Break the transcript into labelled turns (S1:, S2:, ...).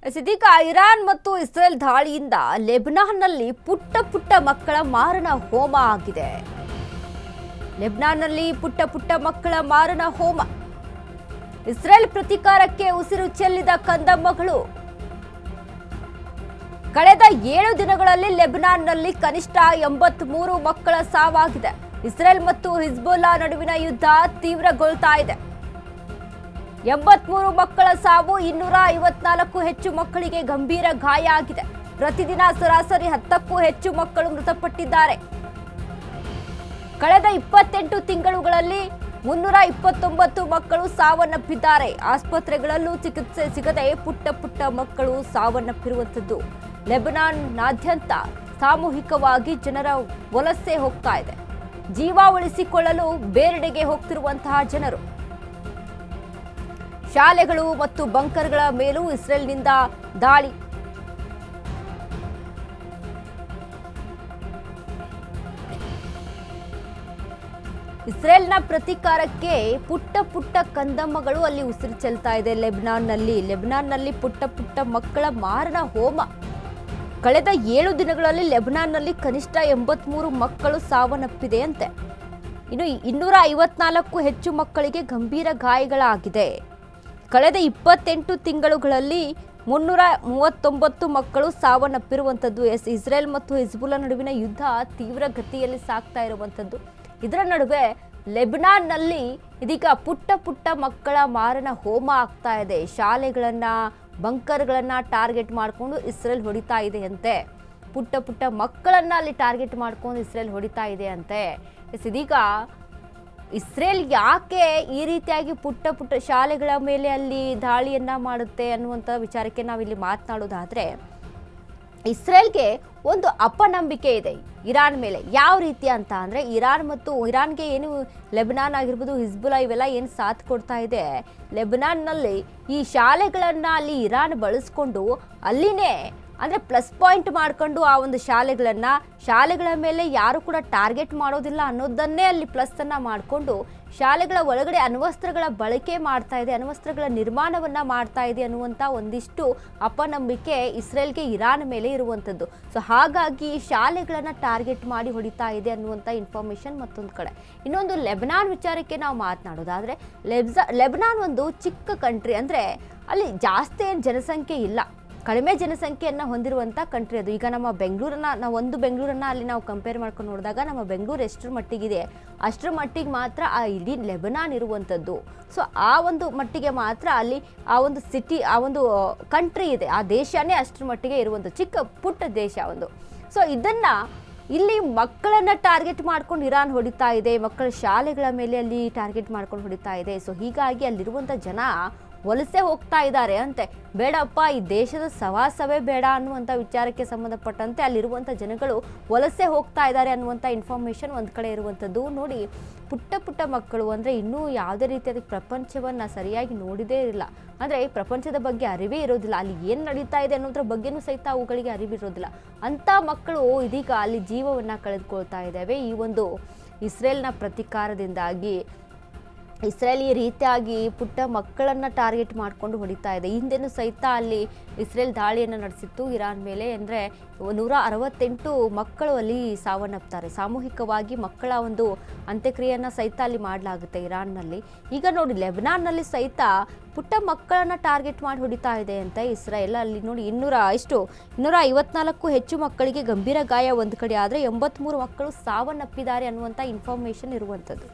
S1: ಇದೀಗ ಇರಾನ್ ಮತ್ತು ಇಸ್ರೇಲ್ ದಾಳಿಯಿಂದ ಲೆಬನಾನ್ನಲ್ಲಿ ಪುಟ್ಟ ಪುಟ್ಟ ಮಕ್ಕಳ ಮಾರಣ ಹೋಮ ಆಗಿದೆ. ಲೆಬನಾನ್ನಲ್ಲಿ ಪುಟ್ಟ ಪುಟ್ಟ ಮಕ್ಕಳ ಮಾರಣ ಹೋಮ. ಇಸ್ರೇಲ್ ಪ್ರತೀಕಾರಕ್ಕೆ ಉಸಿರು ಚೆಲ್ಲಿದ ಕಂದಮ್ಮಗಳು. ಕಳೆದ 7 ದಿನಗಳಲ್ಲಿ ಲೆಬನಾನ್ನಲ್ಲಿ ಕನಿಷ್ಠ 83 ಮಕ್ಕಳ ಸಾವಾಗಿದೆ. ಇಸ್ರೇಲ್ ಮತ್ತು ಹಿಜ್ಬುಲ್ಲಾ ನಡುವಿನ ಯುದ್ಧ ತೀವ್ರಗೊಳ್ತಾ ಇದೆ. 83 ಮಕ್ಕಳ ಸಾವು, 254 ಹೆಚ್ಚು ಮಕ್ಕಳಿಗೆ ಗಂಭೀರ ಗಾಯ ಆಗಿದೆ. ಪ್ರತಿದಿನ ಸರಾಸರಿ 10ಕ್ಕೂ ಹೆಚ್ಚು ಮಕ್ಕಳು ಮೃತಪಟ್ಟಿದ್ದಾರೆ. ಕಳೆದ 28 ತಿಂಗಳುಗಳಲ್ಲಿ 329 ಮಕ್ಕಳು ಸಾವನ್ನಪ್ಪಿದ್ದಾರೆ. ಆಸ್ಪತ್ರೆಗಳಲ್ಲೂ ಚಿಕಿತ್ಸೆ ಸಿಗದೆ ಪುಟ್ಟ ಪುಟ್ಟ ಮಕ್ಕಳು ಸಾವನ್ನಪ್ಪಿರುವಂಥದ್ದು. ಲೆಬನಾನ್ನಾದ್ಯಂತ ಸಾಮೂಹಿಕವಾಗಿ ಜನರ ವಲಸೆ ಹೋಗ್ತಾ ಇದೆ. ಜೀವ ಉಳಿಸಿಕೊಳ್ಳಲು ಬೇರೆಡೆಗೆ ಹೋಗ್ತಿರುವಂತಹ ಜನರು. ಶಾಲೆಗಳು ಮತ್ತು ಬಂಕರ್ಗಳ ಮೇಲೂ ಇಸ್ರೇಲ್ನಿಂದ ದಾಳಿ. ಇಸ್ರೇಲ್ನ ಪ್ರತೀಕಾರಕ್ಕೆ ಪುಟ್ಟ ಪುಟ್ಟ ಕಂದಮ್ಮಗಳು ಅಲ್ಲಿ ಉಸಿರು ಚೆಲ್ತಾ ಇದೆ. ಲೆಬನಾನ್ನಲ್ಲಿ ಪುಟ್ಟ ಪುಟ್ಟ ಮಕ್ಕಳ ಮಾರಣ ಹೋಮ. ಕಳೆದ 7 ದಿನಗಳಲ್ಲಿ ಲೆಬನಾನ್ನಲ್ಲಿ ಕನಿಷ್ಠ 83 ಮಕ್ಕಳು ಸಾವನ್ನಪ್ಪಿದೆಯಂತೆ. ಇನ್ನು 254 ಹೆಚ್ಚು ಮಕ್ಕಳಿಗೆ ಗಂಭೀರ ಗಾಯಗಳಾಗಿದೆ. ಕಳೆದ 28 ತಿಂಗಳುಗಳಲ್ಲಿ 339 ಮಕ್ಕಳು ಸಾವನ್ನಪ್ಪಿರುವಂಥದ್ದು. ಇಸ್ರೇಲ್ ಮತ್ತು ಹಿಜ್ಬುಲ್ಲಾ ನಡುವಿನ ಯುದ್ಧ ತೀವ್ರ ಗತಿಯಲ್ಲಿ ಸಾಗ್ತಾ ಇರುವಂಥದ್ದು. ಇದರ ನಡುವೆ ಲೆಬನಾನ್ನಲ್ಲಿ ಇದೀಗ ಪುಟ್ಟ ಪುಟ್ಟ ಮಕ್ಕಳ ಮಾರಣ ಹೋಮ ಆಗ್ತಾ ಇದೆ. ಶಾಲೆಗಳನ್ನ, ಬಂಕರ್ಗಳನ್ನ ಟಾರ್ಗೆಟ್ ಮಾಡಿಕೊಂಡು ಇಸ್ರೇಲ್ ಹೊಡಿತಾ ಇದೆಯಂತೆ. ಪುಟ್ಟ ಪುಟ್ಟ ಮಕ್ಕಳನ್ನ ಅಲ್ಲಿ ಟಾರ್ಗೆಟ್ ಮಾಡ್ಕೊಂಡು ಇಸ್ರೇಲ್ ಹೊಡಿತಾ ಇದೆಯಂತೆ. ಇದೀಗ ಇಸ್ರೇಲ್ ಯಾಕೆ ಈ ರೀತಿಯಾಗಿ ಪುಟ್ಟ ಪುಟ್ಟ ಶಾಲೆಗಳ ಮೇಲೆ ಅಲ್ಲಿ ದಾಳಿಯನ್ನ ಮಾಡುತ್ತೆ ಅನ್ನುವಂಥ ವಿಚಾರಕ್ಕೆ ನಾವಿಲ್ಲಿ ಮಾತನಾಡೋದಾದ್ರೆ, ಇಸ್ರೇಲ್ಗೆ ಒಂದು ಅಪನಂಬಿಕೆ ಇದೆ ಇರಾನ್ ಮೇಲೆ. ಯಾವ ರೀತಿ ಅಂತ ಅಂದರೆ, ಇರಾನ್ಗೆ ಏನು ಲೆಬನಾನ್ ಆಗಿರ್ಬೋದು, ಹಿಜ್ಬುಲ್ಲಾ ಇವೆಲ್ಲ ಏನು ಸಾಥ್ ಕೊಡ್ತಾ ಇದೆ, ಲೆಬನಾನ್ನಲ್ಲಿ ಈ ಶಾಲೆಗಳನ್ನು ಅಲ್ಲಿ ಇರಾನ್ ಬಳಸ್ಕೊಂಡು ಅಲ್ಲಿನೇ ಅಂದರೆ ಪ್ಲಸ್ ಪಾಯಿಂಟ್ ಮಾಡ್ಕೊಂಡು ಆ ಒಂದು ಶಾಲೆಗಳ ಮೇಲೆ ಯಾರು ಕೂಡ ಟಾರ್ಗೆಟ್ ಮಾಡೋದಿಲ್ಲ ಅನ್ನೋದನ್ನೇ ಅಲ್ಲಿ ಪ್ಲಸ್ಸನ್ನು ಮಾಡಿಕೊಂಡು ಶಾಲೆಗಳ ಒಳಗಡೆ ಅಣ್ವಸ್ತ್ರಗಳ ಬಳಕೆ ಮಾಡ್ತಾ ಇದೆ, ಅಣ್ವಸ್ತ್ರಗಳ ನಿರ್ಮಾಣವನ್ನು ಮಾಡ್ತಾ ಇದೆ ಅನ್ನುವಂಥ ಒಂದಿಷ್ಟು ಅಪನಂಬಿಕೆ ಇಸ್ರೇಲ್ಗೆ ಇರಾನ್ ಮೇಲೆ ಇರುವಂಥದ್ದು. ಸೊ ಹಾಗಾಗಿ ಶಾಲೆಗಳನ್ನು ಟಾರ್ಗೆಟ್ ಮಾಡಿ ಹೊಡಿತಾ ಇದೆ ಅನ್ನುವಂಥ ಇನ್ಫಾರ್ಮೇಷನ್ ಮತ್ತೊಂದು ಕಡೆ. ಇನ್ನೊಂದು ಲೆಬನಾನ್ ವಿಚಾರಕ್ಕೆ ನಾವು ಮಾತನಾಡೋದಾದರೆ, ಲೆಬನಾನ್ ಒಂದು ಚಿಕ್ಕ ಕಂಟ್ರಿ. ಅಂದರೆ ಅಲ್ಲಿ ಜಾಸ್ತಿ ಏನು ಜನಸಂಖ್ಯೆ ಇಲ್ಲ, ಕಡಿಮೆ ಜನಸಂಖ್ಯೆಯನ್ನು ಹೊಂದಿರುವಂಥ ಕಂಟ್ರಿ ಅದು. ಈಗ ನಮ್ಮ ಬೆಂಗಳೂರನ್ನು ಅಲ್ಲಿ ನಾವು ಕಂಪೇರ್ ಮಾಡ್ಕೊಂಡು ನೋಡಿದಾಗ ನಮ್ಮ ಬೆಂಗಳೂರು ಎಷ್ಟರ ಮಟ್ಟಿಗಿದೆ ಅಷ್ಟರ ಮಟ್ಟಿಗೆ ಮಾತ್ರ ಆ ಇಡೀ ಲೆಬನಾನ್ ಇರುವಂಥದ್ದು. ಸೊ ಆ ಒಂದು ಮಟ್ಟಿಗೆ ಮಾತ್ರ ಅಲ್ಲಿ ಆ ಒಂದು ಸಿಟಿ, ಆ ಒಂದು ಕಂಟ್ರಿ ಇದೆ, ಆ ದೇಶನೇ ಅಷ್ಟರ ಮಟ್ಟಿಗೆ ಇರುವಂಥ ಚಿಕ್ಕ ಪುಟ್ಟ ದೇಶ ಒಂದು. ಸೊ ಇದನ್ನು ಇಲ್ಲಿ ಮಕ್ಕಳನ್ನು ಟಾರ್ಗೆಟ್ ಮಾಡ್ಕೊಂಡು ಇರಾನ್ ಹೊಡಿತಾ ಇದೆ, ಮಕ್ಕಳ ಶಾಲೆಗಳ ಮೇಲೆ ಅಲ್ಲಿ ಟಾರ್ಗೆಟ್ ಮಾಡ್ಕೊಂಡು ಹೊಡಿತಾ ಇದೆ. ಸೊ ಹೀಗಾಗಿ ಅಲ್ಲಿರುವಂಥ ಜನ ವಲಸೆ ಹೋಗ್ತಾ ಇದ್ದಾರೆ ಅಂತೆ. ಬೇಡಪ್ಪ, ಈ ದೇಶದ ಸವಾಸವೇ ಬೇಡ ಅನ್ನುವಂಥ ವಿಚಾರಕ್ಕೆ ಸಂಬಂಧಪಟ್ಟಂತೆ ಅಲ್ಲಿರುವಂಥ ಜನಗಳು ವಲಸೆ ಹೋಗ್ತಾ ಇದ್ದಾರೆ ಅನ್ನುವಂಥ ಇನ್ಫಾರ್ಮೇಷನ್ ಒಂದು ಕಡೆ ಇರುವಂಥದ್ದು. ನೋಡಿ, ಪುಟ್ಟ ಪುಟ್ಟ ಮಕ್ಕಳು ಅಂದರೆ ಇನ್ನೂ ಯಾವುದೇ ರೀತಿಯಾದ ಪ್ರಪಂಚವನ್ನು ಸರಿಯಾಗಿ ನೋಡಿದೇ ಇರಲಿಲ್ಲ, ಅಂದರೆ ಪ್ರಪಂಚದ ಬಗ್ಗೆ ಅರಿವೇ ಇರೋದಿಲ್ಲ, ಅಲ್ಲಿ ಏನು ನಡೀತಾ ಇದೆ ಅನ್ನೋದ್ರ ಬಗ್ಗೆನೂ ಸಹಿತ ಅವುಗಳಿಗೆ ಅರಿವಿರೋದಿಲ್ಲ. ಅಂಥ ಮಕ್ಕಳು ಇದೀಗ ಅಲ್ಲಿ ಜೀವವನ್ನು ಕಳೆದುಕೊಳ್ತಾ ಇದ್ದಾವೆ ಈ ಒಂದು ಇಸ್ರೇಲ್ನ ಪ್ರತೀಕಾರದಿಂದಾಗಿ. ಇಸ್ರೇಲ್ ಈ ರೀತಿಯಾಗಿ ಪುಟ್ಟ ಮಕ್ಕಳನ್ನು ಟಾರ್ಗೆಟ್ ಮಾಡಿಕೊಂಡು ಹೊಡಿತಾ ಇದೆ. ಹಿಂದೆನೂ ಸಹಿತ ಅಲ್ಲಿ ಇಸ್ರೇಲ್ ದಾಳಿಯನ್ನು ನಡೆಸಿತ್ತು ಇರಾನ್ ಮೇಲೆ. ಅಂದರೆ 168 ಮಕ್ಕಳು ಅಲ್ಲಿ ಸಾವನ್ನಪ್ತಾರೆ. ಸಾಮೂಹಿಕವಾಗಿ ಮಕ್ಕಳ ಒಂದು ಅಂತ್ಯಕ್ರಿಯೆಯನ್ನು ಸಹಿತ ಅಲ್ಲಿ ಮಾಡಲಾಗುತ್ತೆ ಇರಾನ್ನಲ್ಲಿ. ಈಗ ನೋಡಿ, ಲೆಬನಾನ್ನಲ್ಲಿ ಸಹಿತ ಪುಟ್ಟ ಮಕ್ಕಳನ್ನು ಟಾರ್ಗೆಟ್ ಮಾಡಿ ಹೊಡಿತಾ ಇದೆ ಅಂತ ಇಸ್ರೇಲ್. ಅಲ್ಲಿ ನೋಡಿ 254 ಹೆಚ್ಚು ಮಕ್ಕಳಿಗೆ ಗಂಭೀರ ಗಾಯ ಒಂದು ಕಡೆ ಆದರೆ 83 ಮಕ್ಕಳು ಸಾವನ್ನಪ್ಪಿದ್ದಾರೆ ಅನ್ನುವಂಥ ಇನ್ಫಾರ್ಮೇಷನ್ ಇರುವಂಥದ್ದು.